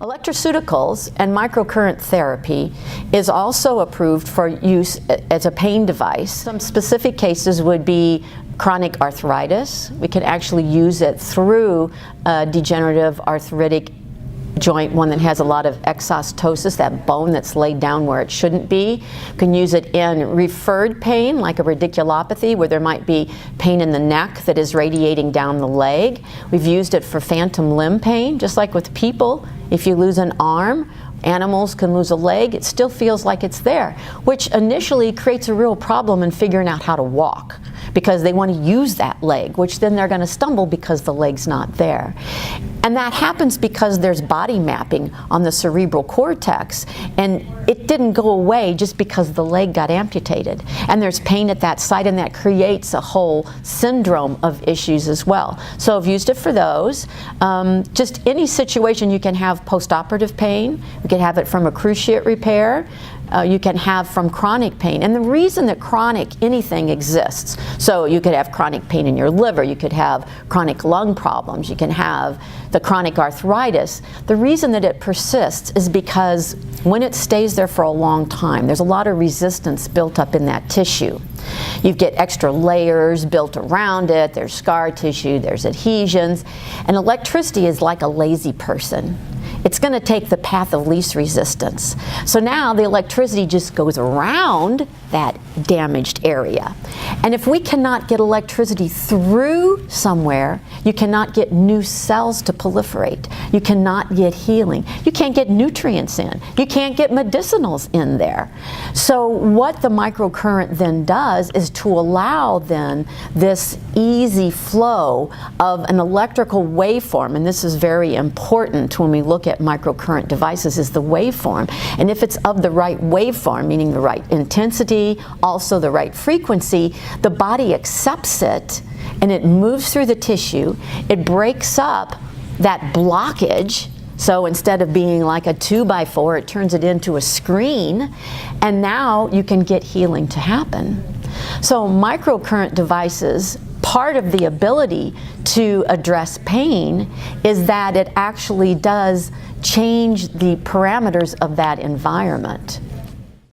Electroceuticals and microcurrent therapy is also approved for use as a pain device. Some specific cases would be chronic arthritis. We can actually use it through a degenerative arthritic joint, one that has a lot of exostosis, that bone that's laid down where it shouldn't be. You can use it in referred pain, like a radiculopathy, where there might be pain in the neck that is radiating down the leg. We've used it for phantom limb pain, just like with people. If you lose an arm, animals can lose a leg, it still feels like it's there, which initially creates a real problem in figuring out how to walk, because they want to use that leg, which then they're going to stumble because the leg's not there. And that happens because there's body mapping on the cerebral cortex, and it didn't go away just because the leg got amputated. And there's pain at that site, and that creates a whole syndrome of issues as well. So I've used it for those. Just any situation you can have post-operative pain. You can have it from a cruciate repair. You can have from chronic pain. And the reason that chronic anything exists, so you could have chronic pain in your liver, you could have chronic lung problems, you can have the chronic arthritis. The reason that it persists is because when it stays there for a long time, there's a lot of resistance built up in that tissue. You get extra layers built around it, there's scar tissue, there's adhesions, and electricity is like a lazy person. It's going to take the path of least resistance. So now the electricity just goes around that damaged area. And if we cannot get electricity through somewhere, you cannot get new cells to proliferate. You cannot get healing. You can't get nutrients in. You can't get medicinals in there. So what the microcurrent then does is to allow then this easy flow of an electrical waveform, and this is very important when we look at microcurrent devices, is the waveform. And if it's of the right waveform, meaning the right intensity, also the right frequency, the body accepts it and it moves through the tissue. It breaks up that blockage. So instead of being like a 2x4, it turns it into a screen, and now you can get healing to happen. So microcurrent devices, part of the ability to address pain is that it actually does change the parameters of that environment.